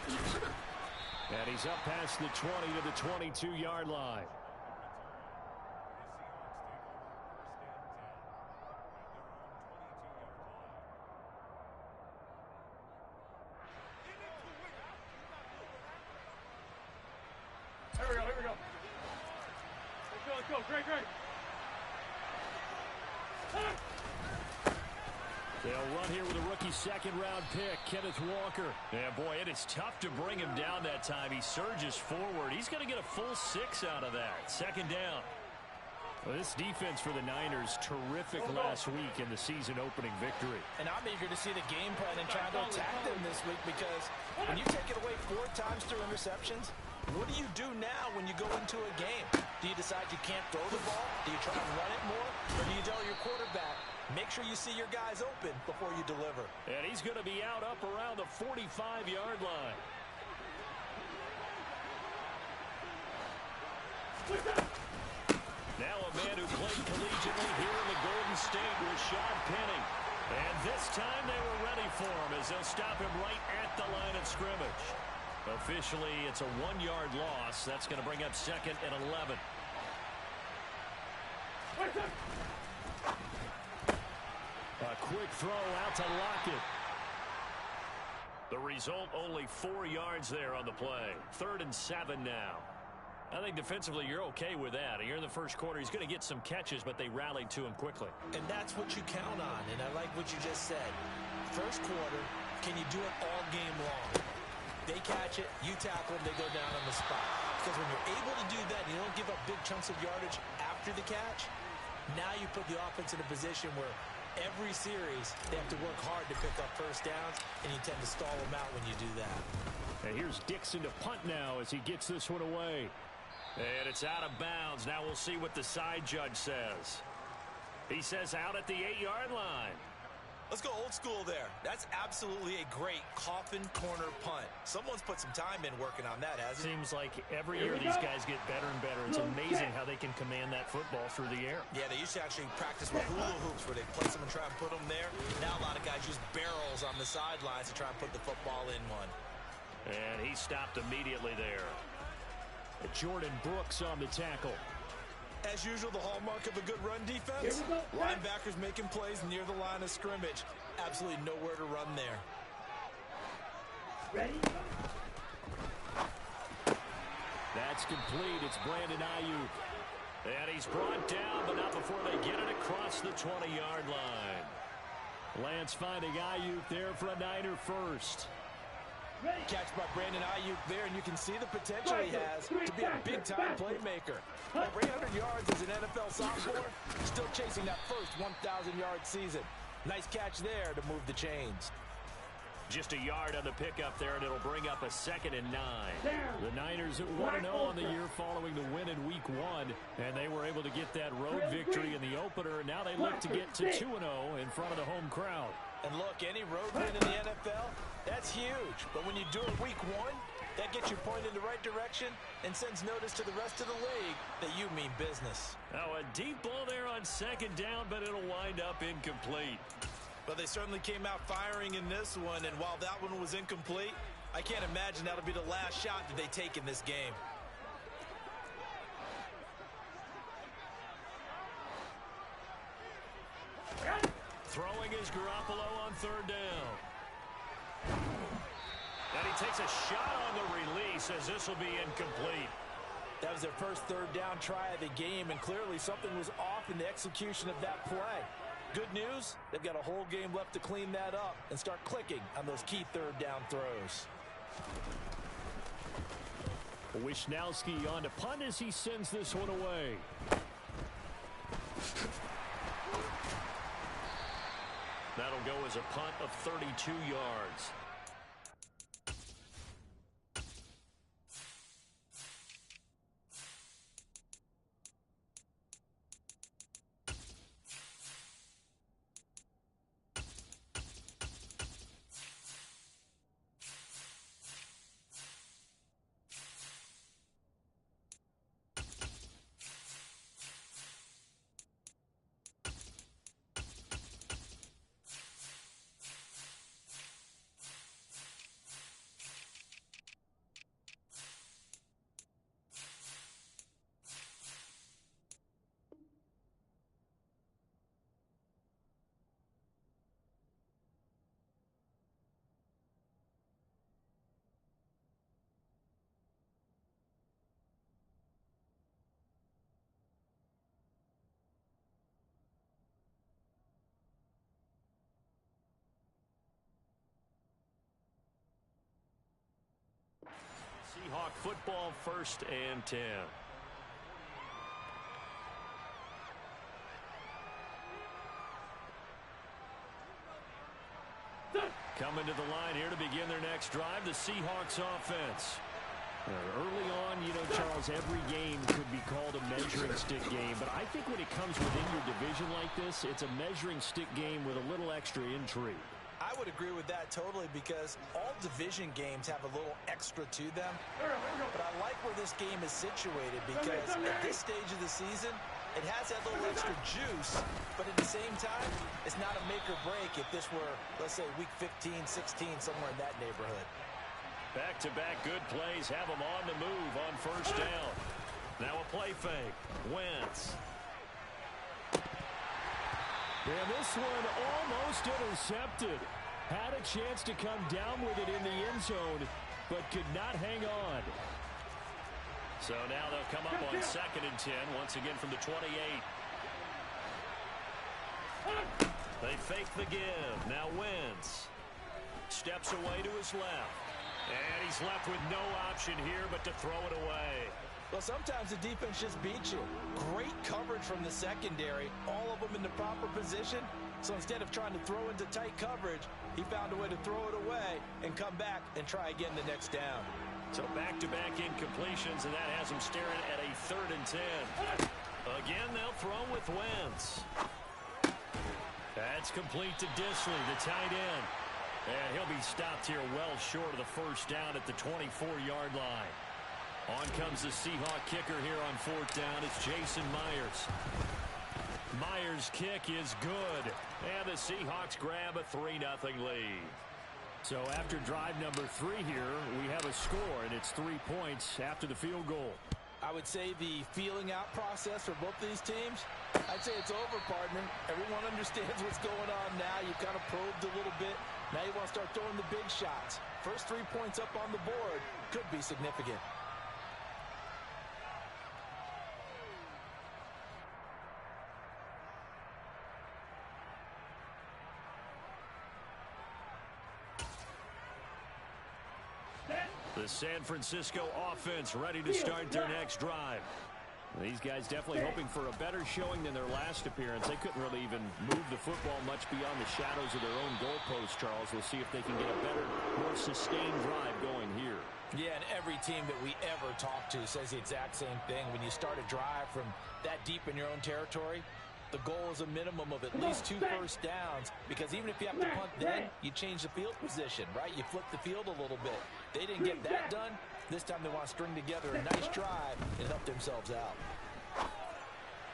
And he's up past the 20 to the 22-yard line. Here we go. Let's go. Great. They'll run here with a rookie second-round pick, Kenneth Walker. And, boy, it is tough to bring him down that time. He surges forward. He's going to get a full 6 out of that. Second down. Well, this defense for the Niners, terrific last week in the season-opening victory. And I'm eager to see the game plan and try to attack them this week, because when you take it away 4 times through interceptions, what do you do now when you go into a game? Do you decide you can't throw the ball? Do you try and run it more? Or do you tell your quarterback, make sure you see your guys open before you deliver? And he's going to be out up around the 45-yard line. Now a man who played collegiately here in the Golden State, Rashad Penny. And this time they were ready for him as they'll stop him right at the line of scrimmage. Officially, it's a 1-yard loss. That's going to bring up 2nd and 11. A quick throw out to Lockett. The result, only 4 yards there on the play. 3rd and 7 now. I think defensively you're okay with that. Here in the first quarter, he's going to get some catches, but they rallied to him quickly. And that's what you count on, and I like what you just said. First quarter, can you do it all game long? They catch it, you tackle them, they go down on the spot. Because when you're able to do that, you don't give up big chunks of yardage after the catch, now you put the offense in a position where every series they have to work hard to pick up first downs, and you tend to stall them out when you do that. And here's Dixon to punt now as he gets this one away. And it's out of bounds. Now we'll see what the side judge says. He says out at the 8-yard line. Let's go old school there. That's absolutely a great coffin corner punt. Someone's put some time in working on that, hasn't it? Seems like every year these guys get better and better. It's amazing how they can command that football through the air. Yeah, they used to actually practice with hula hoops where they place them and try and put them there. Now a lot of guys use barrels on the sidelines to try and put the football in one. And he stopped immediately there. Jordan Brooks on the tackle. As usual, the hallmark of a good run defense, linebackers making plays near the line of scrimmage. Absolutely nowhere to run there. Ready? That's complete. It's Brandon Ayuk. And he's brought down, but not before they get it across the 20-yard line. Lance finding Ayuk there for a Niner first. Catch by Brandon Ayuk there, and you can see the potential he has to be a big-time playmaker. Over 800 yards as an NFL sophomore, still chasing that first 1,000-yard season. Nice catch there to move the chains. Just a yard on the pickup there, and it'll bring up a 2nd and 9. The Niners at 1-0 on the year following the win in Week 1, and they were able to get that road victory in the opener, and now they look to get to 2-0 in front of the home crowd. And look, any road win in the NFL, that's huge. But when you do it Week 1, that gets you pointed in the right direction and sends notice to the rest of the league that you mean business. Now a deep ball there on 2nd down, but it'll wind up incomplete. But they certainly came out firing in this one, and while that one was incomplete, I can't imagine that'll be the last shot that they take in this game. Throwing is Garoppolo on 3rd down. And he takes a shot on the release as this will be incomplete. That was their first 3rd down try of the game, and clearly something was off in the execution of that play. Good news, they've got a whole game left to clean that up and start clicking on those key 3rd down throws. Wishnowski on to punt as he sends this one away. That'll go as a punt of 32 yards. Seahawk football, 1st and 10. Coming to the line here to begin their next drive, the Seahawks offense. Early on, Charles, every game could be called a measuring stick game, but I think when it comes within your division like this, it's a measuring stick game with a little extra intrigue. I would agree with that totally because all division games have a little extra to them. But I like where this game is situated because at this stage of the season, it has that little extra juice, but at the same time, it's not a make or break if this were, let's say, week 15, 16, somewhere in that neighborhood. Back-to-back good plays have them on the move on 1st down. Now a play fake. Wentz. And this one almost intercepted. Had a chance to come down with it in the end zone, but could not hang on. So now they'll come up on 2nd and 10, once again from the 28. They fake the give. Now Wentz steps away to his left. And he's left with no option here but to throw it away. Well, sometimes the defense just beats you. Great coverage from the secondary, all of them in the proper position. So instead of trying to throw into tight coverage, he found a way to throw it away and come back and try again the next down. So back-to-back incompletions, and that has him staring at a 3rd and 10. Again, they'll throw with Wentz. That's complete to Dissly, the tight end. And he'll be stopped here well short of the 1st down at the 24-yard line. On comes the Seahawk kicker here on 4th down. It's Jason Myers. Myers' kick is good. And the Seahawks grab a 3-0 lead. So after drive number 3 here, we have a score, and it's 3 points after the field goal. I would say the feeling out process for both these teams, I'd say it's over, partner. Everyone understands what's going on now. You kind of probed a little bit. Now you want to start throwing the big shots. First 3 points up on the board could be significant. The San Francisco offense ready to start their next drive. These guys definitely hoping for a better showing than their last appearance. They couldn't really even move the football much beyond the shadows of their own goalpost, Charles. We'll see if they can get a better, more sustained drive going here. Yeah, and every team that we ever talk to says the exact same thing. When you start a drive from that deep in your own territory, the goal is a minimum of at least 2 first downs, because even if you have to punt then, you change the field position, right? You flip the field a little bit. They didn't get that done. This time they want to string together a nice drive and help themselves out.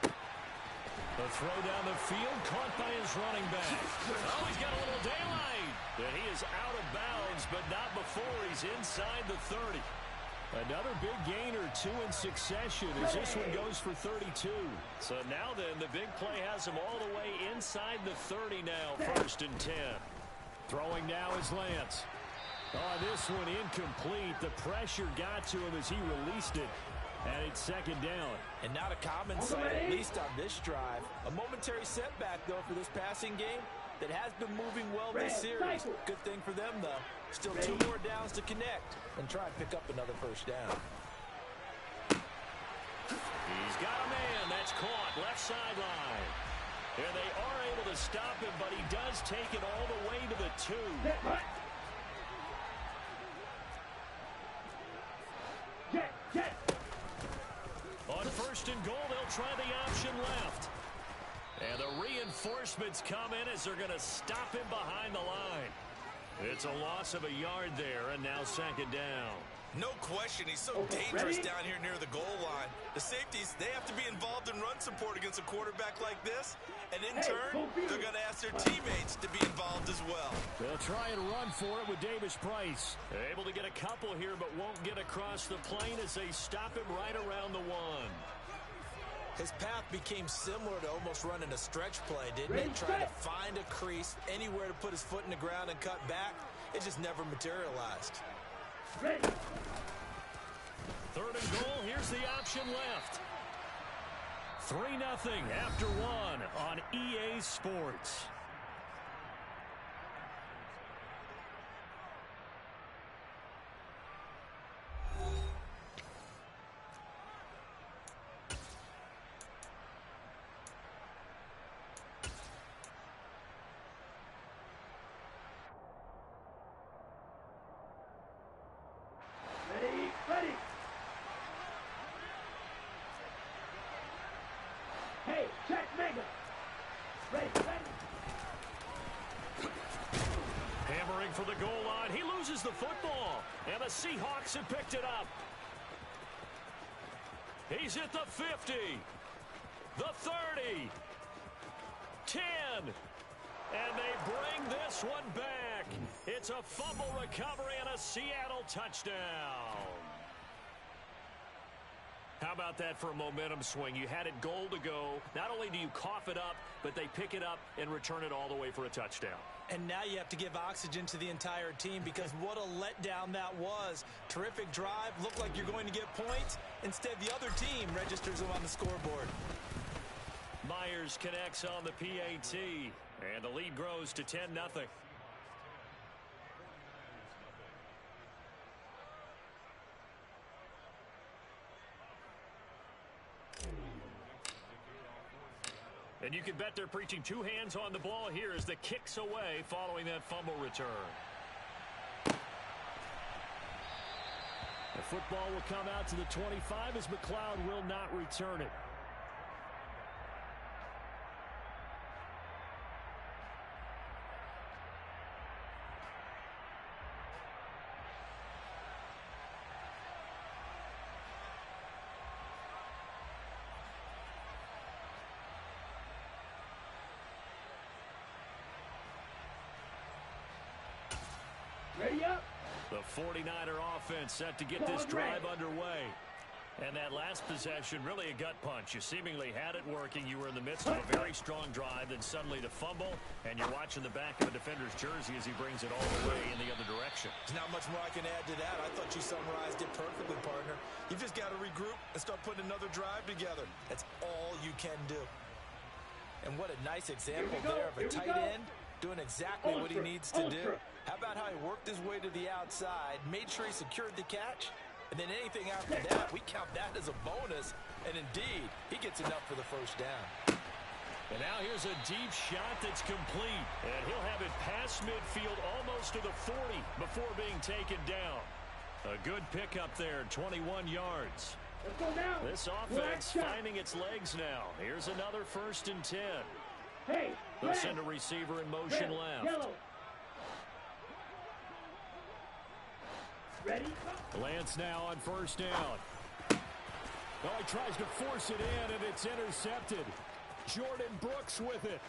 The throw down the field, caught by his running back. Oh, he's got a little daylight. And he is out of bounds, but not before he's inside the 30. Another big gain or 2 in succession as this one goes for 32. So now then, the big play has him all the way inside the 30 now, 1st and 10. Throwing now is Lance. Oh, this one incomplete. The pressure got to him as he released it. And it's 2nd down. And not a common sight, at least on this drive. A momentary setback, though, for this passing game that has been moving well this series. Good thing for them, though. Still 2 more downs to connect and try and pick up another 1st down. He's got a man. That's caught. Left sideline. And they are able to stop him, but he does take it all the way to the 2. On 1st and goal, they'll try the option left. And the reinforcements come in as they're going to stop him behind the line. It's a loss of a yard there, and now 2nd down. No question, he's so dangerous down here near the goal line. The safeties, they have to be involved in run support against a quarterback like this. And in turn, they're going to ask their teammates to be involved as well. They'll try and run for it with Davis Price. They're able to get a couple here, but won't get across the plane as they stop him right around the 1. His path became similar to almost running a stretch play, didn't it? Trying to find a crease, anywhere to put his foot in the ground and cut back. It just never materialized. 3rd and goal. Here's the option left. 3-0 after 1 on EA Sports. football, and the Seahawks have picked it up. He's at the 50, the 30, 10, and they bring this one back. It's a fumble recovery and a Seattle touchdown. How about that for a momentum swing? You had it goal to go. Not only do you cough it up, but they pick it up and return it all the way for a touchdown. And now you have to give oxygen to the entire team because what a letdown that was. Terrific drive. Looked like you're going to get points. Instead, the other team registers them on the scoreboard. Myers connects on the PAT, and the lead grows to 10-0. And you can bet they're preaching two hands on the ball here as the kick's away following that fumble return. The football will come out to the 25 as McLeod will not return it. Ready up. The 49er offense set to get this drive underway. And that last possession, really a gut punch. You seemingly had it working. You were in the midst of a very strong drive, then suddenly the fumble, and you're watching the back of a defender's jersey as he brings it all the way in the other direction. There's not much more I can add to that. I thought you summarized it perfectly, partner. You've just got to regroup and start putting another drive together. That's all you can do. And what a nice example there of a tight end doing exactly what he needs to do. How about how he worked his way to the outside, made sure he secured the catch, and then anything after that, we count that as a bonus. And indeed, he gets enough for the first down. And now here's a deep shot that's complete. And he'll have it past midfield almost to the 40 before being taken down. A good pickup there, 21 yards. Let's go now. This offense finding its legs now. Here's another 1st and 10. Hey, they'll send a receiver in motion left. Yellow. Ready? Lance now on 1st down. Oh, he tries to force it in, and it's intercepted. Jordan Brooks with it.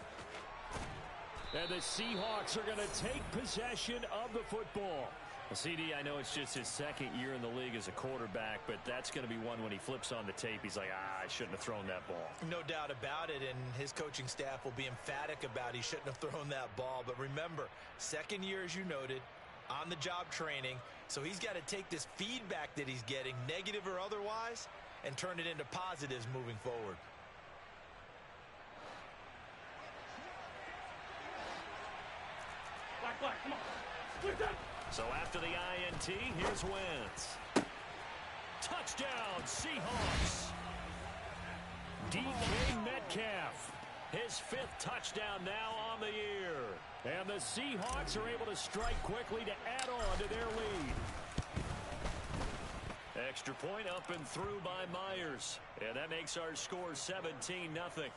And the Seahawks are going to take possession of the football. Well, CD, I know it's just his 2nd year in the league as a quarterback, but that's going to be one when he flips on the tape. He's like, I shouldn't have thrown that ball. No doubt about it, and his coaching staff will be emphatic about he shouldn't have thrown that ball. But remember, 2nd year, as you noted, on-the-job training. So he's got to take this feedback that he's getting, negative or otherwise, and turn it into positives moving forward. Black, come on. Switch up. So after the INT, here's Wentz. Touchdown, Seahawks. DK Metcalf. His 5th touchdown now on the year. And the Seahawks are able to strike quickly to add on to their lead. Extra point up and through by Myers. And that makes our score 17-0.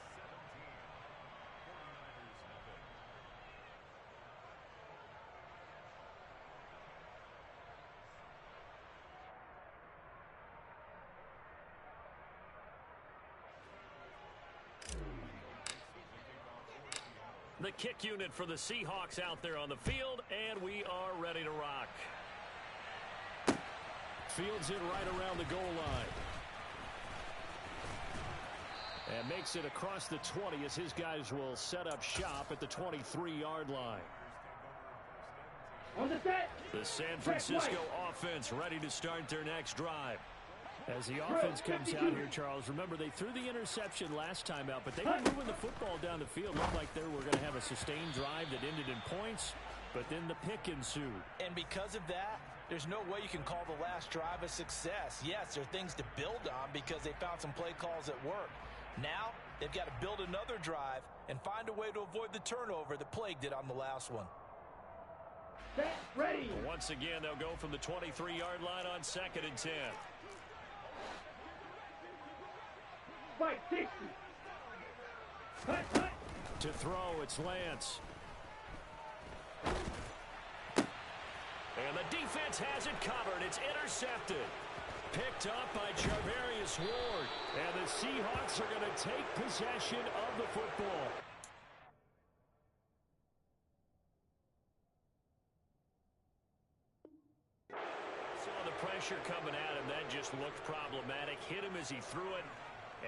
The kick unit for the Seahawks out there on the field, and we are ready to rock. Fields it right around the goal line. And makes it across the 20 as his guys will set up shop at the 23-yard line. On the set. The San Francisco offense ready to start their next drive. As the offense comes out here, Charles, remember they threw the interception last time out, but they were moving the football down the field. Looked like they were going to have a sustained drive that ended in points, but then the pick ensued. And because of that, there's no way you can call the last drive a success. Yes, there are things to build on because they found some play calls at work. Now, they've got to build another drive and find a way to avoid the turnover that plagued it on the last one. Set, ready. Once again, they'll go from the 23-yard line on 2nd and 10. Fight 60. Cut. To throw, it's Lance. And the defense has it covered. It's intercepted. Picked up by Charvarius Ward. And the Seahawks are going to take possession of the football. Saw the pressure coming at him. That just looked problematic. Hit him as he threw it.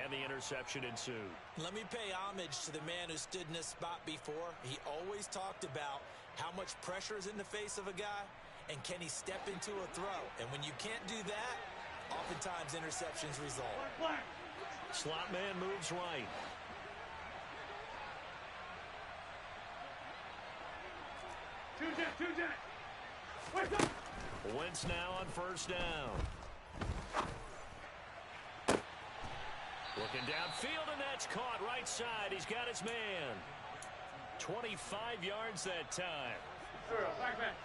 And the interception ensued. Let me pay homage to the man who stood in this spot before. He always talked about how much pressure is in the face of a guy, and can he step into a throw. And when you can't do that, oftentimes interceptions result. Slot man moves right. Two jet. What's up? Wentz now on first down. Looking downfield, and that's caught right side. He's got his man. 25 yards that time. Back.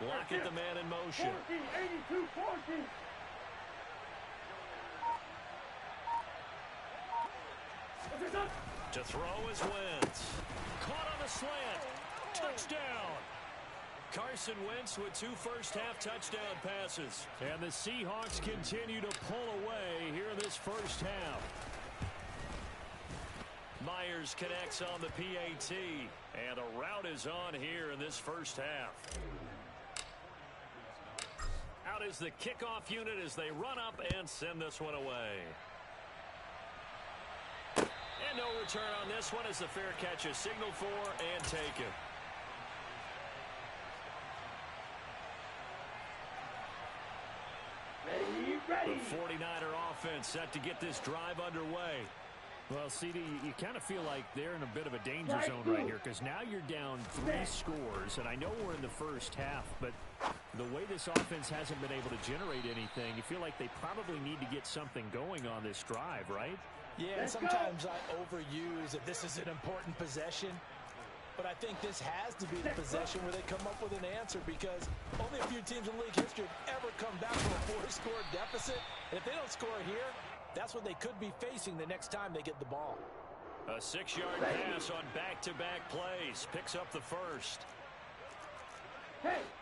Lockett the man in motion. 40. To throw is Wentz. Caught on the slant. Touchdown. Carson Wentz with 2 first-half touchdown passes. And the Seahawks continue to pull away here in this first half. Myers connects on the PAT. And a rout is on here in this first half. Out is the kickoff unit as they run up and send this one away. And no return on this one as the fair catch is signaled for and taken. Ready. The 49er offense set to get this drive underway. Well, CD, you kind of feel like they're in a bit of a danger zone right here because now you're down 3 scores, and I know we're in the first half, but the way this offense hasn't been able to generate anything, you feel like they probably need to get something going on this drive, right? Yeah, and sometimes I overuse that this is an important possession, but I think this has to be the possession where they come up with an answer because only a few teams in league history have ever come back from a 4-score deficit, and if they don't score here, that's what they could be facing the next time they get the ball. A 6-yard pass on back-to-back plays. Picks up the first.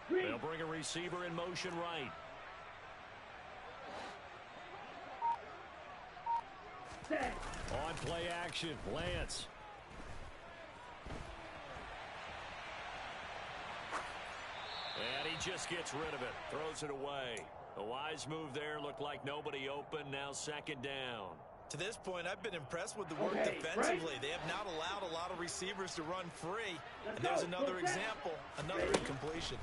They'll bring a receiver in motion right. On play action, Lance. And he just gets rid of it. Throws it away. A wise move there. Looked like nobody open. Now second down. To this point, I've been impressed with the work defensively. They have not allowed a lot of receivers to run free. And there's another example, another incompletion.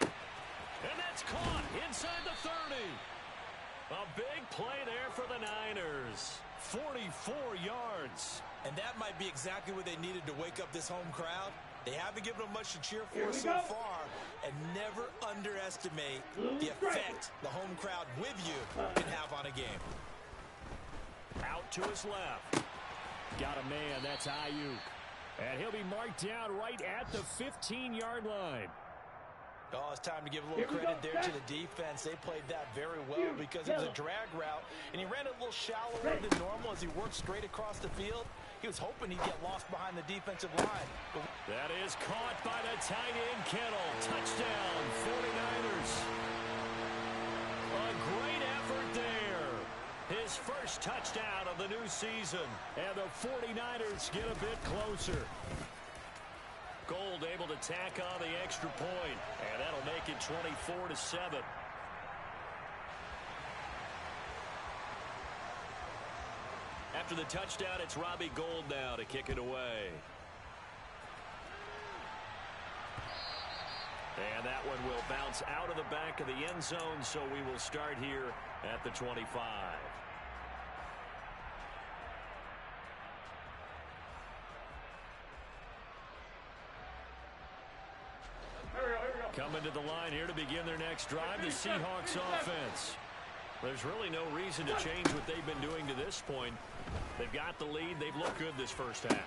And that's caught inside the 30. A big play there for the Niners. 44 yards. And that might be exactly what they needed to wake up this home crowd. They haven't given them much to cheer for so far, and never underestimate the effect the home crowd with you can have on a game. Out to his left. Got a man, that's Ayuk. And he'll be marked down right at the 15-yard line. Oh, it's time to give a little credit there to the defense. They played that very well because it was a drag route, and he ran it a little shallower than normal as he worked straight across the field. He was hoping he'd get lost behind the defensive line. That is caught by the tight end, Kittle. Touchdown, 49ers. A great effort there. His first touchdown of the new season. And the 49ers get a bit closer. Gold able to tack on the extra point, and that'll make it 24-7. After the touchdown, it's Robbie Gould now to kick it away. And that one will bounce out of the back of the end zone, so we will start here at the 25. Coming to the line here to begin their next drive, the Seahawks offense. There's really no reason to change what they've been doing to this point. They've got the lead. They've looked good this first half.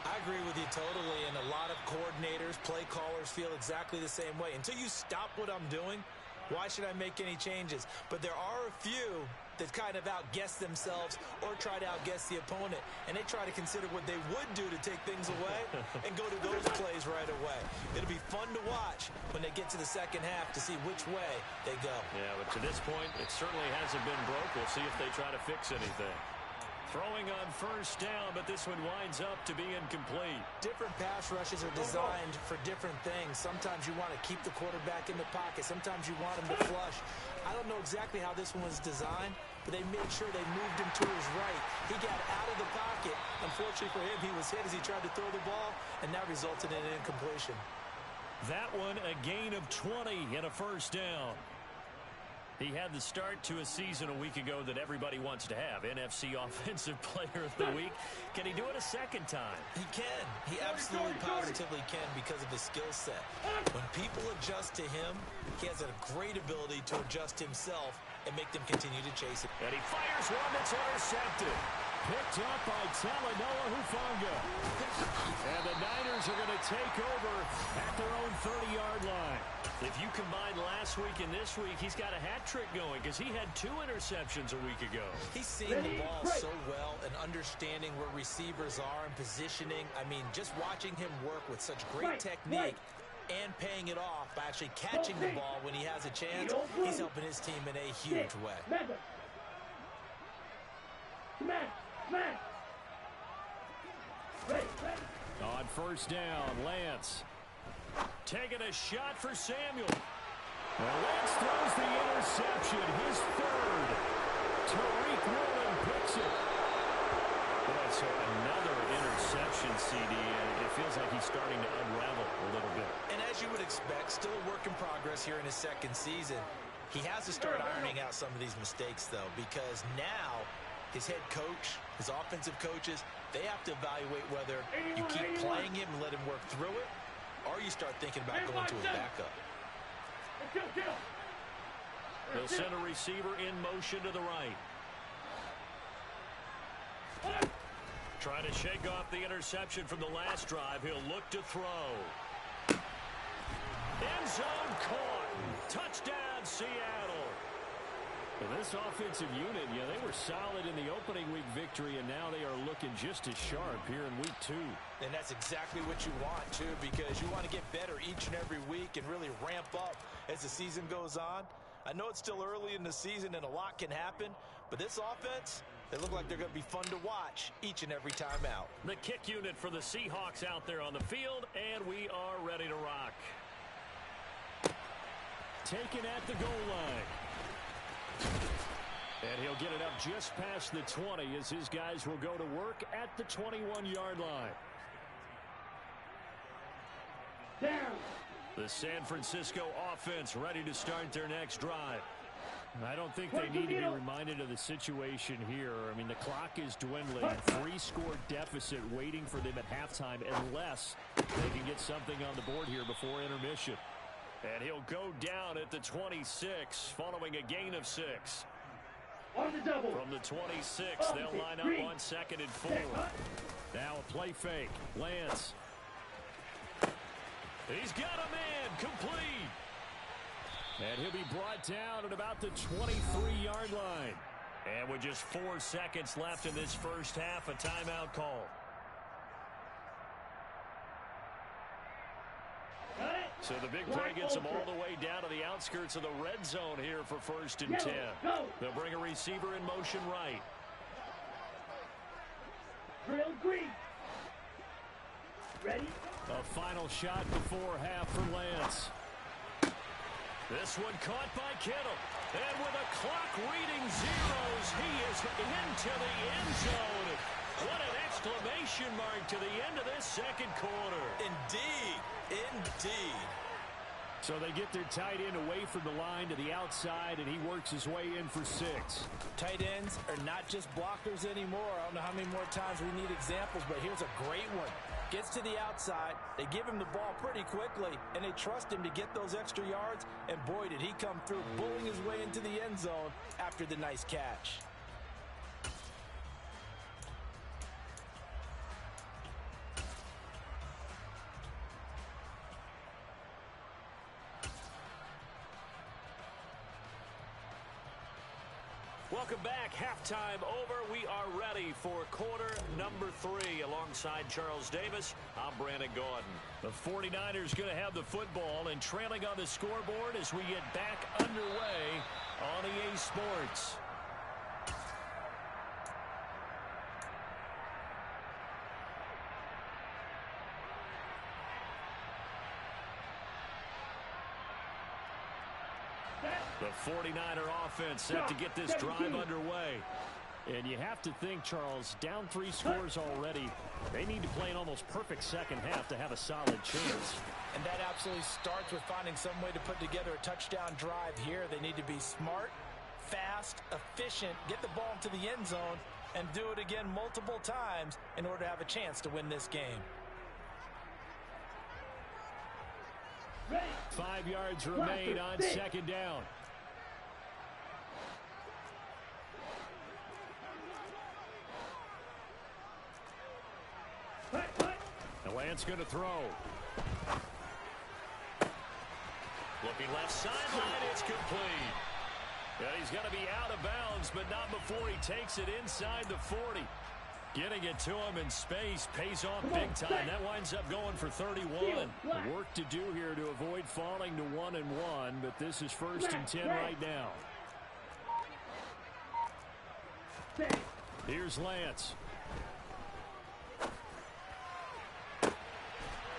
I agree with you totally, and a lot of coordinators, play callers feel exactly the same way. Until you stop what I'm doing, why should I make any changes? But there are a few that kind of outguess themselves or try to outguess the opponent, and they try to consider what they would do to take things away and go to those plays right away. It'll be fun to watch when they get to the second half to see which way they go. Yeah, but to this point, it certainly hasn't been broke. We'll see if they try to fix anything. Throwing on first down, but this one winds up to be incomplete. Different pass rushes are designed for different things. Sometimes you want to keep the quarterback in the pocket. Sometimes you want him to flush. I don't know exactly how this one was designed, but they made sure they moved him to his right. He got out of the pocket. Unfortunately for him, he was hit as he tried to throw the ball, and that resulted in an incompletion. That one, a gain of 20 and a first down. He had the start to a season a week ago that everybody wants to have. NFC Offensive Player of the Week. Can he do it a second time? He can. He absolutely positively can because of his skill set. When people adjust to him, he has a great ability to adjust himself and make them continue to chase it. And he fires one that's intercepted. Picked up by Talanoa Hufanga. And the Niners are going to take over at their own 30-yard line. If you combine last week and this week, he's got a hat trick going because he had 2 interceptions a week ago. He's seeing the ball so well and understanding where receivers are and positioning. I mean, just watching him work with such great technique and paying it off by actually catching the ball when he has a chance, he's helping his team in a huge way. On first down, Lance taking a shot for Samuel. Well, Lance throws the interception, his third. Tariq Woolen picks it. Boy, so another interception, CD, and it feels like he's starting to unravel a little bit. And as you would expect, still a work in progress here in his second season. He has to start ironing out some of these mistakes, though, because now his head coach, his offensive coaches, they have to evaluate whether you keep playing him and let him work through it, or you start thinking about going to his backup. He'll send a receiver in motion to the right. Trying to shake off the interception from the last drive. He'll look to throw. End zone caught. Touchdown, Seattle. Well, this offensive unit, yeah, they were solid in the opening week victory, and now they are looking just as sharp here in week 2. And that's exactly what you want, too, because you want to get better each and every week and really ramp up as the season goes on. I know it's still early in the season and a lot can happen, but this offense, they look like they're going to be fun to watch each and every time out. The kick unit for the Seahawks out there on the field, and we are ready to rock. Taken at the goal line. And he'll get it up just past the 20 as his guys will go to work at the 21-yard line. Down. The San Francisco offense ready to start their next drive. I don't think they need to be reminded of the situation here. I mean, the clock is dwindling. 3-score deficit waiting for them at halftime unless they can get something on the board here before intermission. And he'll go down at the 26 following a gain of 6. On the double. From the 26, they'll line up on 2nd and 4. Now a play fake. Lance. He's got a man complete. And he'll be brought down at about the 23-yard line. And with just 4 seconds left in this first half, a timeout call. So the big play gets them all the way down to the outskirts of the red zone here for 1st and 10. They'll bring a receiver in motion right. Drill green. Ready? A final shot before half for Lance. This one caught by Kittle. And with a clock reading zeros, he is into the end zone. What an exclamation mark to the end of this second quarter. Indeed. Indeed. So they get their tight end away from the line to the outside, and he works his way in for 6. Tight ends are not just blockers anymore. I don't know how many more times we need examples, but here's a great one. Gets to the outside, they give him the ball pretty quickly, and they trust him to get those extra yards, and boy, did he come through, bullying his way into the end zone after the nice catch. Welcome back. Halftime over. We are ready for quarter number 3. Alongside Charles Davis, I'm Brandon Gaudin. The 49ers going to have the football and trailing on the scoreboard as we get back underway on EA Sports. The 49er offense set to get this drive underway. And you have to think, Charles, down 3 scores already. They need to play an almost perfect second half to have a solid chance. And that absolutely starts with finding some way to put together a touchdown drive here. They need to be smart, fast, efficient, get the ball into the end zone, and do it again multiple times in order to have a chance to win this game. 5 yards remain on second down. The Lance going to throw. Looking left sideline, it's complete. And he's going to be out of bounds, but not before he takes it inside the 40. Getting it to him in space pays off big time. That winds up going for 31. Work to do here to avoid falling to 1-1, but this is 1st and 10 right now. Here's Lance.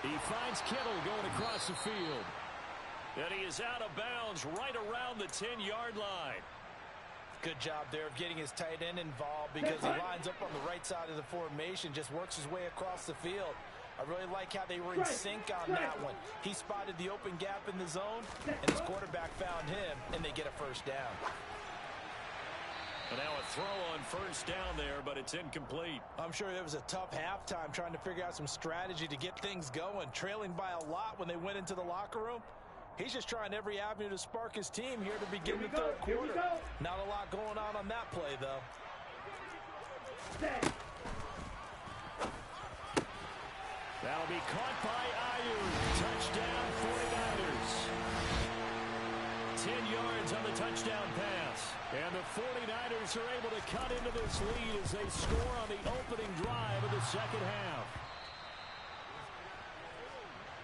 He finds Kittle going across the field. And he is out of bounds right around the 10-yard line. Good job there of getting his tight end involved because he lines up on the right side of the formation, just works his way across the field. I really like how they were in sync on that one. He spotted the open gap in the zone, and his quarterback found him, and they get a first down. And now a throw on first down there, but it's incomplete. I'm sure it was a tough halftime trying to figure out some strategy to get things going. Trailing by a lot when they went into the locker room. He's just trying every avenue to spark his team here to begin the third quarter. Not a lot going on that play, though. That'll be caught by Ayuk. Touchdown 49ers. 10 yards on the touchdown pass. And the 49ers are able to cut into this lead as they score on the opening drive of the second half.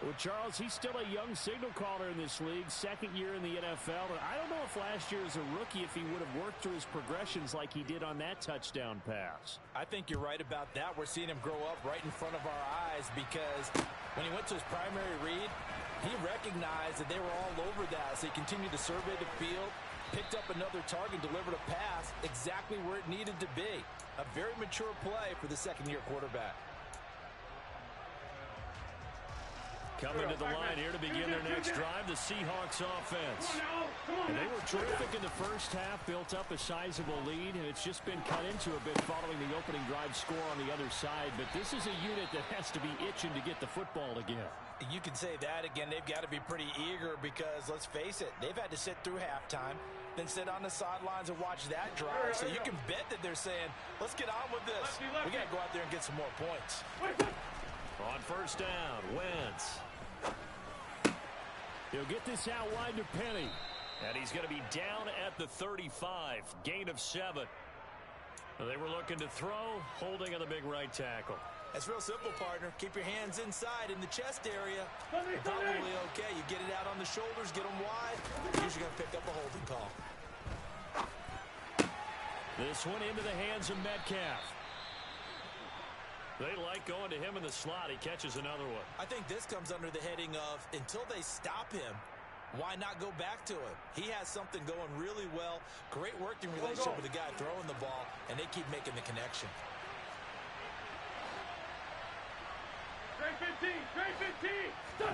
Well, Charles, he's still a young signal caller in this league, 2nd year in the NFL. And I don't know if last year as a rookie, if he would have worked through his progressions like he did on that touchdown pass. I think you're right about that. We're seeing him grow up right in front of our eyes because when he went to his primary read, he recognized that they were all over that. So he continued to survey the field, picked up another target, delivered a pass exactly where it needed to be. A very mature play for the second-year quarterback. Coming to the line here to begin their next drive, the Seahawks offense. And they were terrific in the first half, built up a sizable lead, and it's just been cut into a bit following the opening drive score on the other side. But this is a unit that has to be itching to get the football again. You can say that again. They've got to be pretty eager because, let's face it, they've had to sit through halftime, then sit on the sidelines and watch that drive. So you can bet that they're saying, let's get on with this. We got to go out there and get some more points. On first down, Wentz. He'll get this out wide to Penny. And he's going to be down at the 35. Gain of 7. They were looking to throw, holding on the big right tackle. That's real simple, partner. Keep your hands inside in the chest area. You're probably okay. You get it out on the shoulders, get them wide. You're usually going to pick up a holding call. This one into the hands of Metcalf. They like going to him in the slot. He catches another one. I think this comes under the heading of until they stop him, why not go back to him? He has something going really well. Great working relationship with the guy throwing the ball, and they keep making the connection. Straight 15.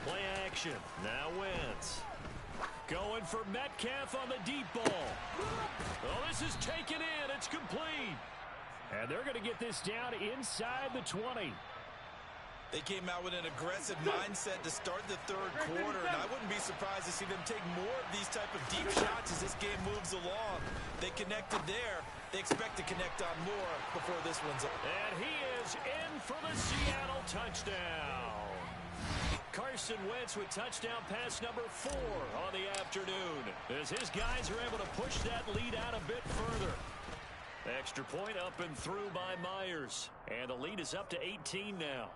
Play action. Now Wentz. Going for Metcalf on the deep ball. Oh, this is taken in. It's complete. And they're going to get this down inside the 20. They came out with an aggressive mindset to start the third quarter, and I wouldn't be surprised to see them take more of these type of deep shots as this game moves along. They connected there. They expect to connect on more before this one's up. And he is in for the Seattle touchdown. Carson Wentz with touchdown pass number 4 on the afternoon, as his guys are able to push that lead out a bit further. Extra point up and through by Myers, and the lead is up to 18 now.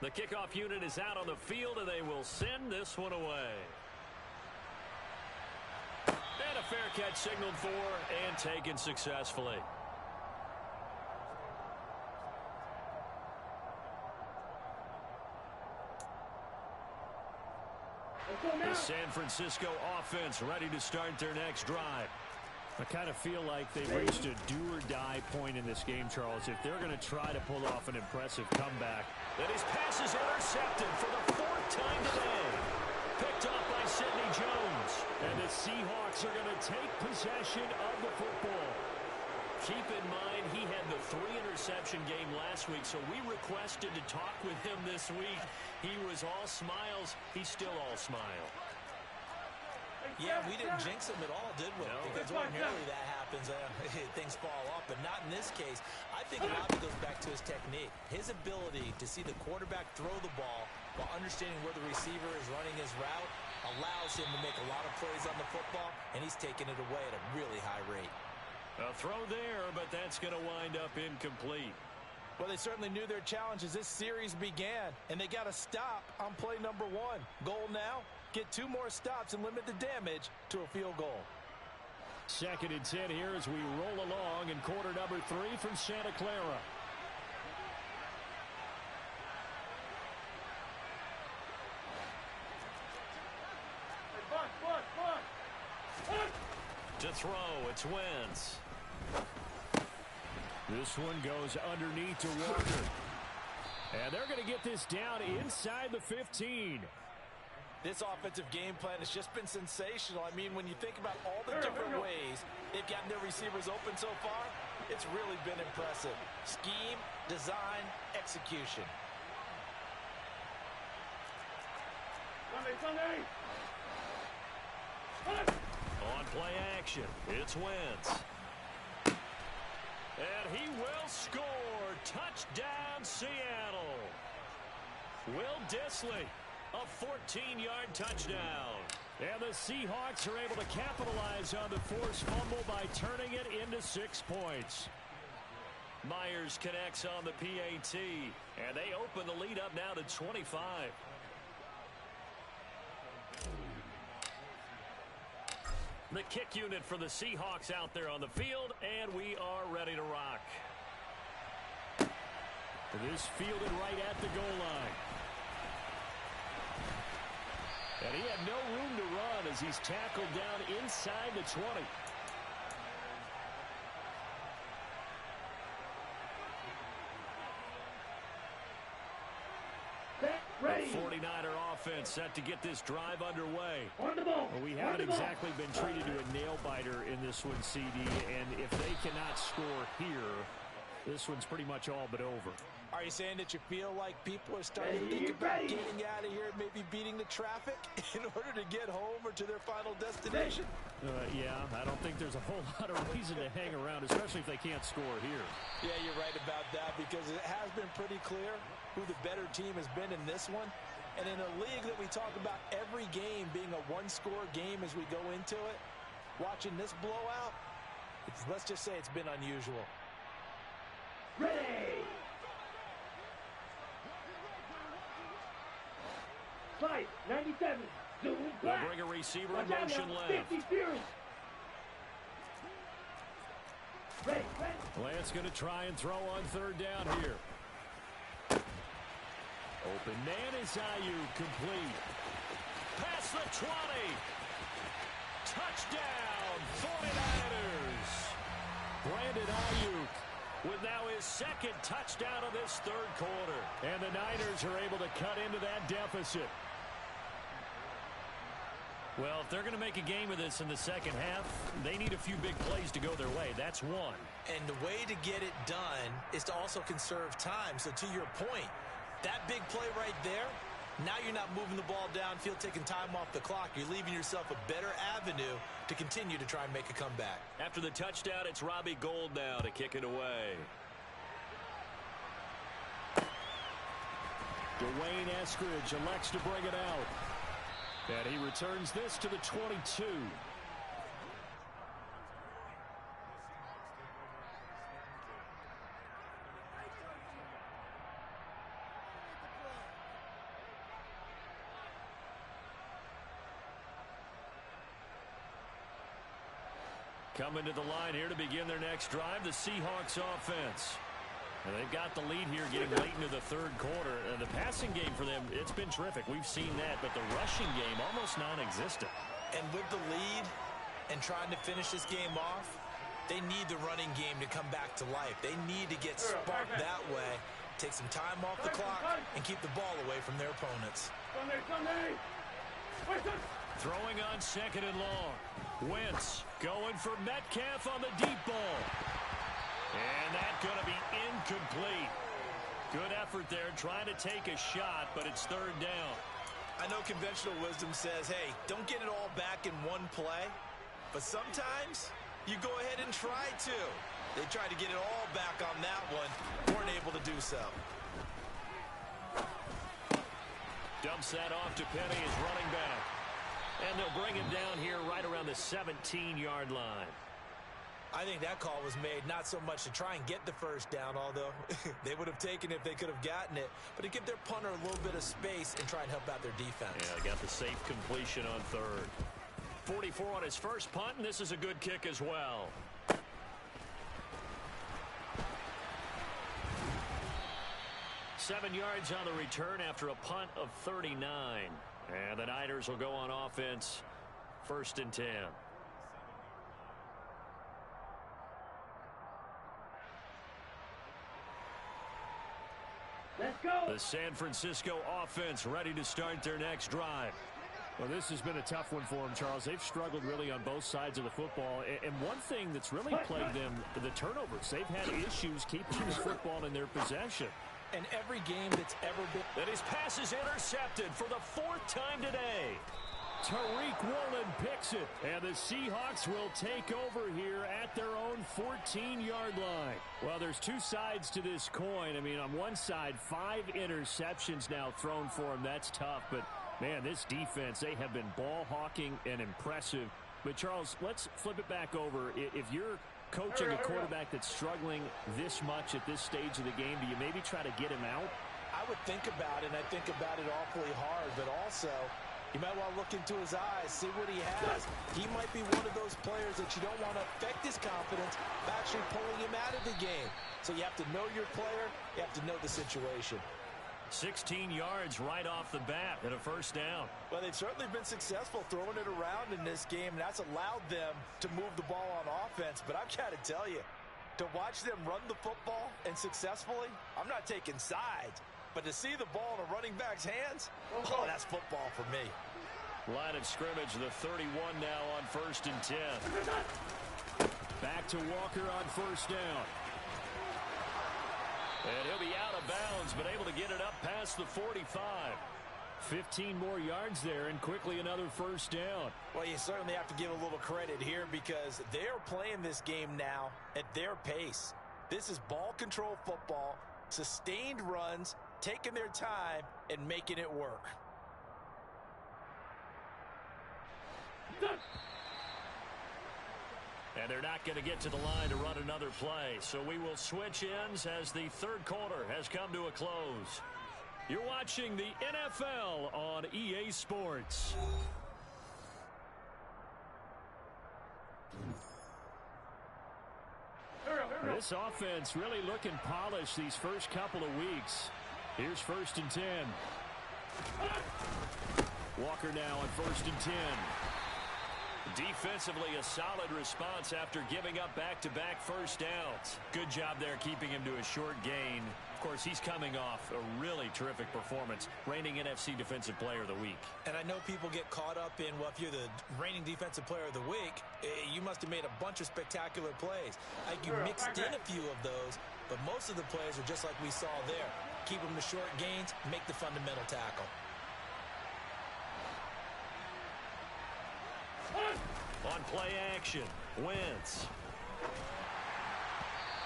The kickoff unit is out on the field, and they will send this one away. And a fair catch signaled for and taken successfully. The San Francisco offense ready to start their next drive. I kind of feel like they've reached a do-or-die point in this game, Charles. If they're going to try to pull off an impressive comeback. And his pass is intercepted for the 4th time today. Picked off by Sidney Jones. And the Seahawks are going to take possession of the football. Keep in mind, he had the 3-interception game last week, so we requested to talk with him this week. He was all smiles. He's still all smile. Yeah, we didn't jinx him at all, did we? No. Because ordinarily that happens. Things fall off, but not in this case. I think a lot of it goes back to his technique. His ability to see the quarterback throw the ball while understanding where the receiver is running his route allows him to make a lot of plays on the football, and he's taking it away at a really high rate. A throw there, but that's going to wind up incomplete. Well, they certainly knew their challenge as this series began, and they got to stop on play number 1. Goal now, get 2 more stops and limit the damage to a field goal. 2nd and 10 here as we roll along in quarter number 3 from Santa Clara. To throw, it's Wentz. This one goes underneath to Walker. And they're going to get this down inside the 15. This offensive game plan has just been sensational. I mean, when you think about all the different ways they've gotten their receivers open so far, it's really been impressive. Scheme, design, execution. On play action, it's Wentz. And he will score. Touchdown, Seattle. Will Dissly, a 14-yard touchdown. And the Seahawks are able to capitalize on the forced fumble by turning it into 6 points. Myers connects on the PAT, and they open the lead up now to 25. The kick unit for the Seahawks out there on the field, and we are ready to rock. This fielded right at the goal line. And he had no room to run as he's tackled down inside the 20. The 49er offense set to get this drive underway. On the ball. Well, we haven't exactly been treated to a nail-biter in this one, CD, and if they cannot score here, this one's pretty much all but over. Are you saying that you feel like people are starting to think about getting out of here and maybe beating the traffic in order to get home or to their final destination? Yeah, I don't think there's a whole lot of reason to hang around, especially if they can't score here. Yeah, you're right about that because it has been pretty clear who the better team has been in this one. And in a league that we talk about every game being a one-score game as we go into it, watching this blowout, let's just say it's been unusual. Ready. 97. Zoom They'll black. bring a receiver Watch in out motion now. left. 50 Fury. Ready. Lance going to try and throw on 3rd down here. Open man is Ayuk, complete. Past the 20. Touchdown, 49ers. Brandon Ayuk with now his 2nd touchdown of this 3rd quarter. And the Niners are able to cut into that deficit. Well, if they're going to make a game of this in the 2nd half, they need a few big plays to go their way. That's one. And the way to get it done is to also conserve time. So to your point, that big play right there Now you're not moving the ball downfield, taking time off the clock. You're leaving yourself a better avenue to continue to try and make a comeback. After the touchdown, it's Robbie Gould now to kick it away. Dwayne Eskridge elects to bring it out. And he returns this to the 22. Coming to the line here to begin their next drive, the Seahawks offense. And they've got the lead here getting late into the third quarter. The passing game for them, it's been terrific. We've seen that, but the rushing game almost non-existent. And with the lead and trying to finish this game off, they need the running game to come back to life. They need to get sparked that way, take some time off the clock, and keep the ball away from their opponents. Throwing on second and long. Wentz going for Metcalf on the deep ball. And that's going to be incomplete. Good effort there trying to take a shot, but it's third down. I know conventional wisdom says, hey, don't get it all back in one play. But sometimes you go ahead and try to. They tried to get it all back on that one. Weren't able to do so. Dumps that off to Penny as running back. And they'll bring him down here right around the 17-yard line. I think that call was made not so much to try and get the first down, although they would have taken it if they could have gotten it, but to give their punter a little bit of space and try and help out their defense. Yeah, they got the safe completion on third. 44 on his first punt, and this is a good kick as well. Seven yards on the return after a punt of 39. And the Niners will go on offense, 1st and 10. Let's go. The San Francisco offense ready to start their next drive. Well, this has been a tough one for them, Charles. They've struggled really on both sides of the football. And one thing that's really plagued them, the turnovers. They've had issues keeping the football in their possession. And every game that's ever been... And his pass is intercepted for the 4th time today. Tariq Woolen picks it. And the Seahawks will take over here at their own 14-yard line. Well, there's two sides to this coin. I mean, on one side, 5 interceptions now thrown for him. That's tough. But, man, this defense, they have been ball hawking and impressive. But, Charles, let's flip it back over. If you're coaching a quarterback that's struggling this much at this stage of the game, do you maybe try to get him out? I would think about it, and I think about it awfully hard, but also you might want to look into his eyes, see what he has. He might be one of those players that you don't want to affect his confidence by actually pulling him out of the game. So you have to know your player, you have to know the situation. 16 yards right off the bat and a first down. Well, they've certainly been successful throwing it around in this game, and that's allowed them to move the ball on offense. But I've got to tell you, to watch them run the football and successfully, I'm not taking sides. But to see the ball in a running back's hands, oh, that's football for me. Line of scrimmage, the 31 now on 1st and 10. Back to Walker on first down. And he'll be out of bounds, but able to get it up past the 45. 15 more yards there, and quickly another first down. Well, you certainly have to give a little credit here because they're playing this game now at their pace. This is ball control football, sustained runs, taking their time, and making it work. And they're not going to get to the line to run another play. So we will switch ends as the third quarter has come to a close. You're watching the NFL on EA Sports. This offense really looking polished these first couple of weeks. Here's 1st and 10. Walker now on 1st and 10. Defensively, a solid response after giving up back-to-back first downs. Good job there keeping him to a short gain. Of course, he's coming off a really terrific performance, reigning NFC Defensive Player of the Week. And I know people get caught up in, well, if you're the reigning Defensive Player of the Week, you must have made a bunch of spectacular plays. Like you mixed in a few of those, but most of the plays are just like we saw there. Keep them to short gains, make the fundamental tackle. On play action, Wentz.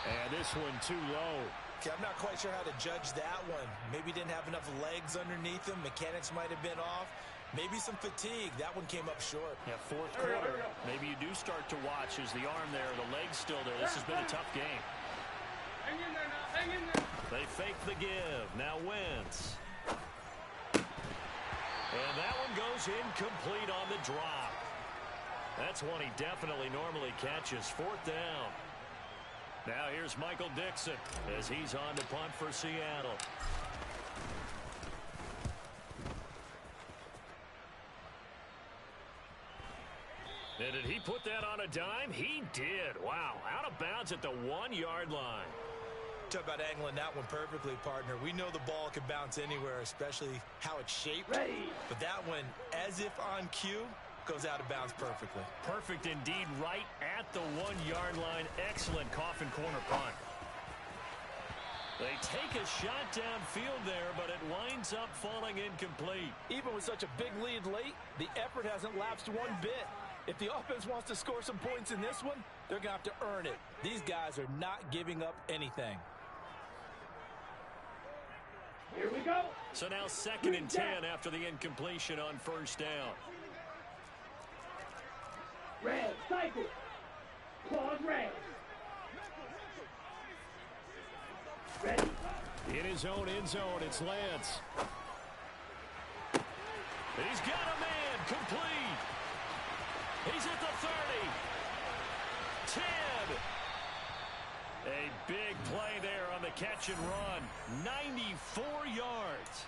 And this one too low. Okay, I'm not quite sure how to judge that one. Maybe didn't have enough legs underneath him. Mechanics might have been off. Maybe some fatigue. That one came up short. Yeah, fourth quarter. Maybe you do start to watch as the arm there, the leg's still there. This has been a tough game. Hang in there now. Hang in there. They fake the give. Now Wentz. And that one goes incomplete on the drop. That's one he definitely normally catches. Fourth down. Now here's Michael Dixon as he's on to punt for Seattle. And did he put that on a dime? He did. Wow, out of bounds at the 1-yard line. Talk about angling that one perfectly, partner. We know the ball can bounce anywhere, especially how it's shaped. Ready. But that one, as if on cue, goes out of bounds perfectly. Perfect indeed, right at the 1-yard line. Excellent coffin corner punt. They take a shot downfield there, but it winds up falling incomplete. Even with such a big lead late, the effort hasn't lapsed one bit. If the offense wants to score some points in this one, they're going to have to earn it. These guys are not giving up anything. Here we go. So now 2nd and 10 after the incompletion on first down. Red, cycle. Claws red. Ready. In his own end zone, it's Lance. He's got a man, complete. He's at the 30. 10. A big play there on the catch and run. 94 yards.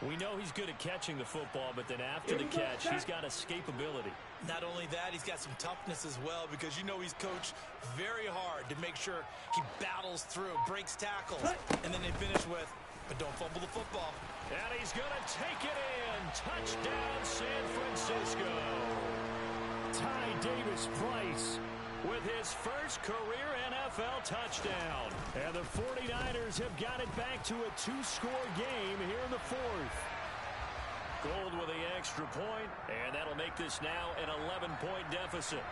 We know he's good at catching the football, but then after the catch, he's got escapability. Not only that, he's got some toughness as well, because you know he's coached very hard to make sure he battles through, breaks tackles, and then they finish with, but don't fumble the football. And he's going to take it in. Touchdown, San Francisco. Ty Davis-Price with his first career NFL touchdown. And the 49ers have got it back to a 2-score game here in the 4th. Gold with the extra point, and that'll make this now an 11-point deficit.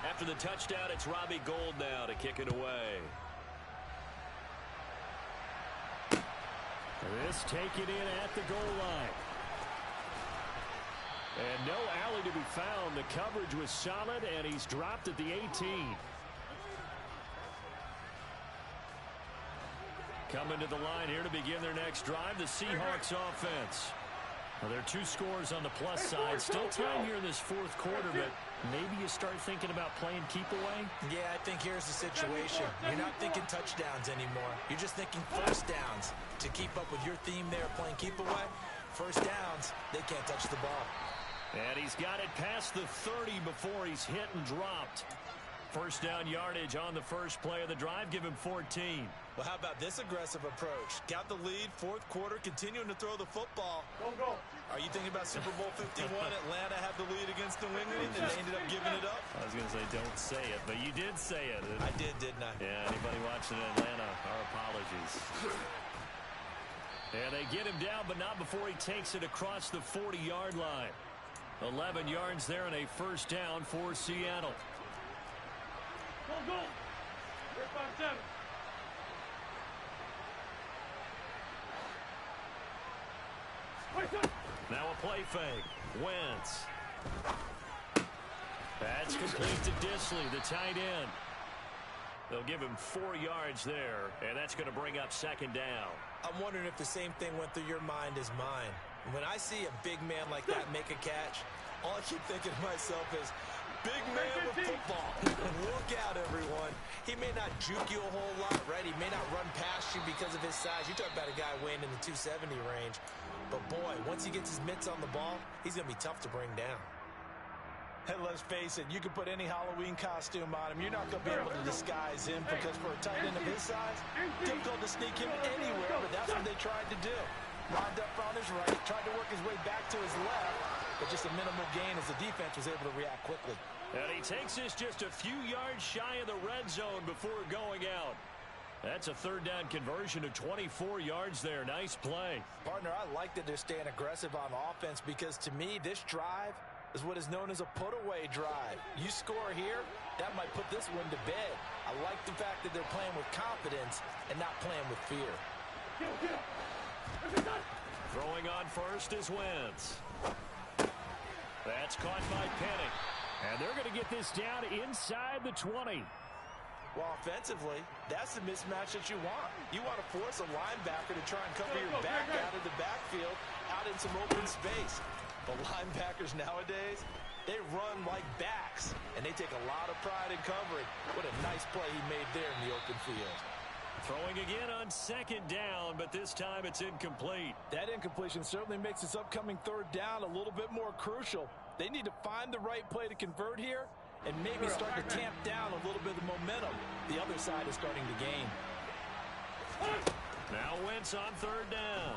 After the touchdown, it's Robbie Gould now to kick it away. This taken in at the goal line. And no alley to be found. The coverage was solid, and he's dropped at the 18. Coming to the line here to begin their next drive, the Seahawks offense. Well, there are 2 scores on the plus side. Still time here in this 4th quarter, but maybe you start thinking about playing keep away? Yeah, I think here's the situation. You're not thinking touchdowns anymore. You're just thinking first downs. To keep up with your theme there, playing keep away, first downs, they can't touch the ball. And he's got it past the 30 before he's hit and dropped. First down yardage on the first play of the drive. Give him 14. Well, how about this aggressive approach? Got the lead, 4th quarter, continuing to throw the football. Go. Are you thinking about Super Bowl 51? Atlanta had the lead against New England, and they ended up giving it up? I was going to say, don't say it, but you did say it. I didn't I? Yeah, anybody watching in Atlanta, our apologies. And they get him down, but not before he takes it across the 40-yard line. 11 yards there and a first down for Seattle. Go. Red 5-7. Now a play fake. Wentz. That's complete to Disley, the tight end. They'll give him 4 yards there, and that's going to bring up 2nd down. I'm wondering if the same thing went through your mind as mine. When I see a big man like that make a catch, all I keep thinking to myself is, big man with football. Look out, everyone. He may not juke you a whole lot, right? He may not run past you because of his size. You talk about a guy weighing in the 270 range. But, boy, once he gets his mitts on the ball, he's going to be tough to bring down. And let's face it, you can put any Halloween costume on him. You're not going to be able to disguise him because for a tight end of his size, difficult to sneak him anywhere, but that's what they tried to do. Lined up on his right, tried to work his way back to his left, but just a minimal gain as the defense was able to react quickly. And he takes this just a few yards shy of the red zone before going out. That's a third down conversion of 24 yards there. Nice play. Partner, I like that they're staying aggressive on offense because to me, this drive is what is known as a put-away drive. You score here, that might put this one to bed. I like the fact that they're playing with confidence and not playing with fear. Throwing on first is Wentz. That's caught by Penny. And they're going to get this down inside the 20. Well, offensively, that's the mismatch that you want. You want to force a linebacker to try and cover your back out of the backfield, out in some open space. But linebackers nowadays, they run like backs, and they take a lot of pride in covering. What a nice play he made there in the open field. Throwing again on second down, but this time it's incomplete. That incompletion certainly makes this upcoming third down a little bit more crucial. They need to find the right play to convert here and maybe start to tamp down a little bit of momentum. The other side is starting to gain. Now Wentz on third down.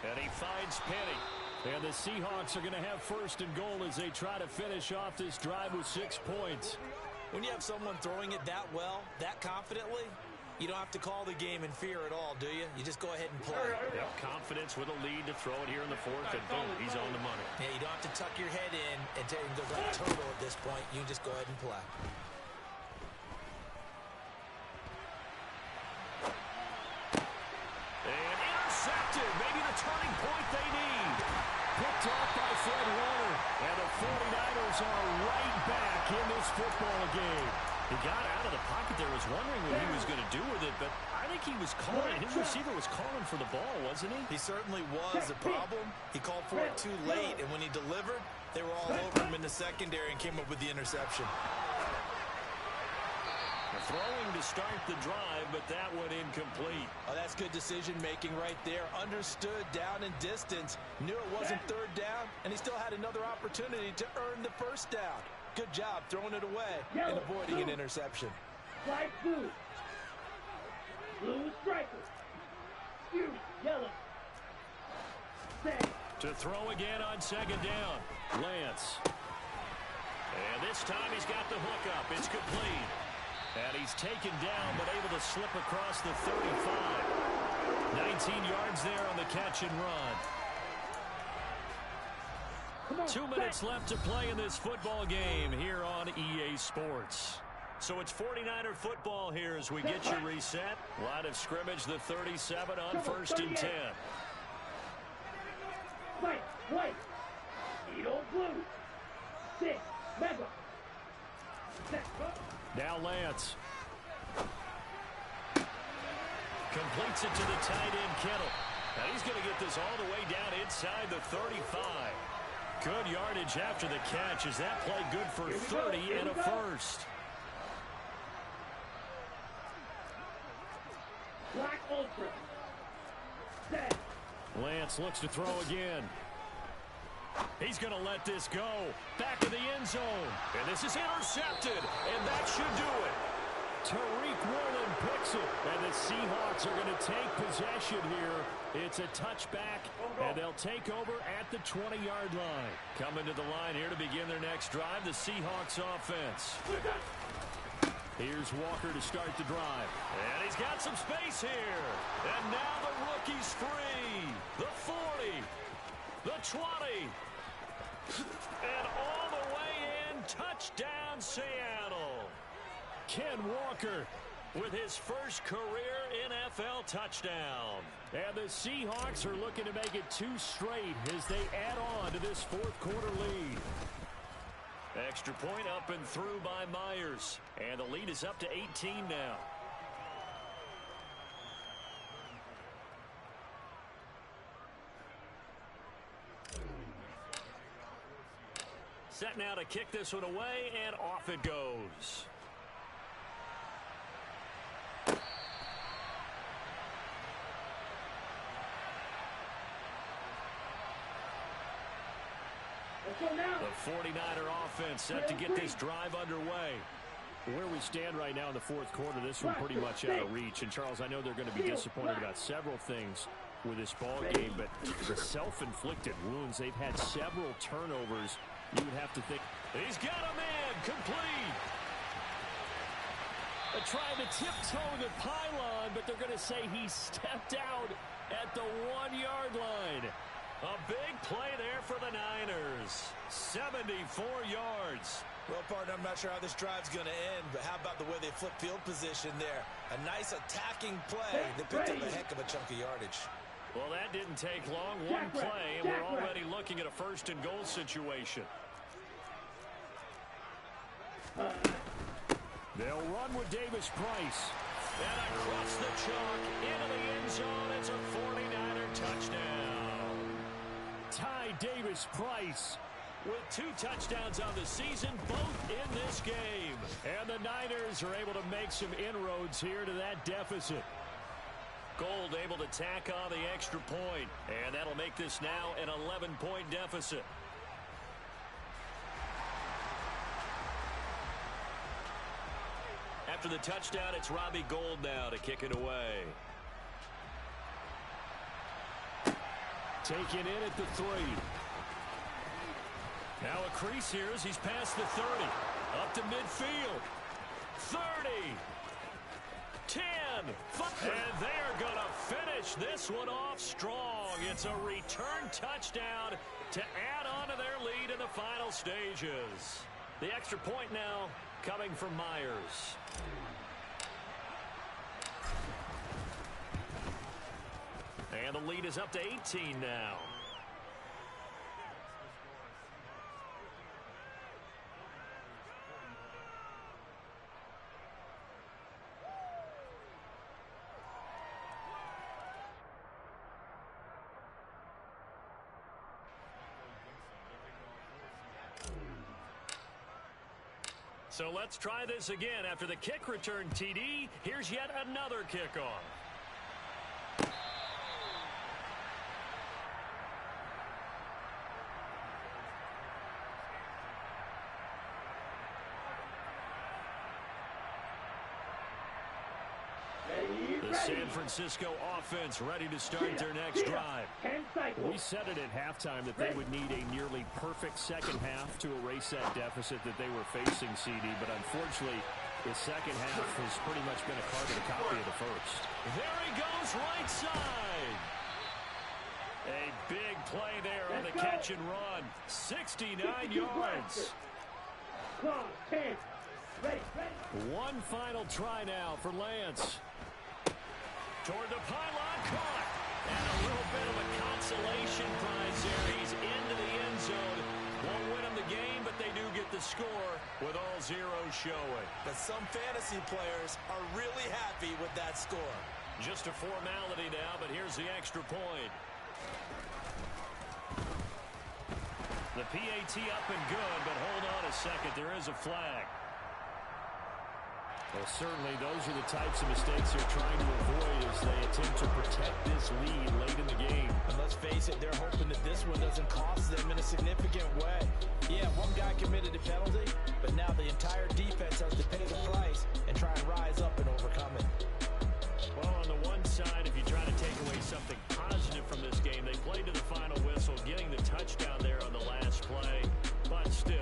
And he finds Penny. And the Seahawks are going to have first and goal as they try to finish off this drive with 6 points. When you have someone throwing it that well, that confidently, you don't have to call the game in fear at all, do you? You just go ahead and play. Yep, confidence with a lead to throw it here in the fourth, and boom, he's on the money. Yeah, you don't have to tuck your head in and go like turtle at this point. You can just go ahead and play. And intercepted. Maybe the turning point they need. Picked off by Fred Warner. And the 49ers are right back in this football game. He got out of the pocket there, was wondering what he was going to do with it, but I think he was calling. His receiver was calling for the ball, wasn't he? He certainly was. The problem, he called for it too late, and when he delivered, they were all over him in the secondary and came up with the interception. Throwing to start the drive, but that one incomplete. Oh, that's good decision-making right there. Understood down and distance, knew it wasn't third down, and he still had another opportunity to earn the first down. Good job throwing it away and avoiding an interception. Flag blue. Blue striker. Yellow. Set. To throw again on second down. Lance. And this time he's got the hook up. It's complete. And he's taken down, but able to slip across the 35. 19 yards there on the catch and run. 2 minutes left to play in this football game here on EA Sports. So it's 49er football here as we get you reset. Line of scrimmage, the 37 on first and 10. White. Eagle blue. 6. Mega. Now Lance. Completes it to the tight end, Kittle. Now he's going to get this all the way down inside the 35. Good yardage after the catch. Is that play good for 30 and a first? Black Ultra. Set. Lance looks to throw again. He's going to let this go. Back to the end zone. And this is intercepted. And that should do it. Tariq Woolen picks it. And the Seahawks are going to take possession here. It's a touchback, and they'll take over at the 20-yard line. Coming to the line here to begin their next drive, the Seahawks offense. Here's Walker to start the drive. And he's got some space here. And now the rookie's free. The 40. The 20. And all the way in. Touchdown, Seattle. Ken Walker with his first career NFL touchdown. And the Seahawks are looking to make it 2 straight as they add on to this fourth quarter lead. Extra point up and through by Myers. And the lead is up to 18 now. Set now to kick this one away, and off it goes. The 49er offense set to get this drive underway. Where we stand right now in the fourth quarter, this one pretty much out of reach. And, Charles, I know they're going to be disappointed about several things. with this ball game, but the self-inflicted wounds, they've had several turnovers. You would have to think. He's got a man complete. They're trying to tiptoe the pylon, but they're going to say he stepped out at the 1-yard line. A big play there for the Niners. 74 yards. Well, partner, I'm not sure how this drive's going to end, but how about the way they flip field position there? A nice attacking play. They picked up a heck of a chunk of yardage. Well, that didn't take long. One play, and we're already looking at a 1st and goal situation. They'll run with Davis Price. And across the chalk, into the end zone. It's a 49er touchdown. Ty Davis Price. With 2 touchdowns on the season, both in this game. And the Niners are able to make some inroads here to that deficit. Gold able to tack on the extra point. And that'll make this now an 11-point deficit. After the touchdown, it's Robbie Gould now to kick it away. Taken in at the 3. Now a crease here as he's past the 30. Up to midfield. 30. 10. And they're going to finish this one off strong. It's a return touchdown to add on to their lead in the final stages. The extra point now coming from Myers. And the lead is up to 18 now. So let's try this again. After the kick return TD, here's yet another kickoff. The San Francisco offense ready to start their next drive. We said it at halftime that they would need a nearly perfect second half to erase that deficit that they were facing, CD, but unfortunately, the second half has pretty much been a carbon copy of the first. There he goes, right side. A big play there on the catch and run. 69 yards. One final try now for Lance. Toward the pylon, caught. And a little bit of a consolation prize there. He's into the end zone. Won't win them the game, but they do get the score with all zeros showing. But some fantasy players are really happy with that score. Just a formality now, but here's the extra point. The PAT up and good, but hold on a second. There is a flag. Well, certainly those are the types of mistakes they're trying to avoid as they attempt to protect this lead late in the game. And let's face it, they're hoping that this one doesn't cost them in a significant way. Yeah, one guy committed a penalty, but now the entire defense has to pay the price and try and rise up and overcome it. Well, on the one side, if you try to take away something positive from this game, they played to the final whistle, getting the touchdown there on the last play. But still,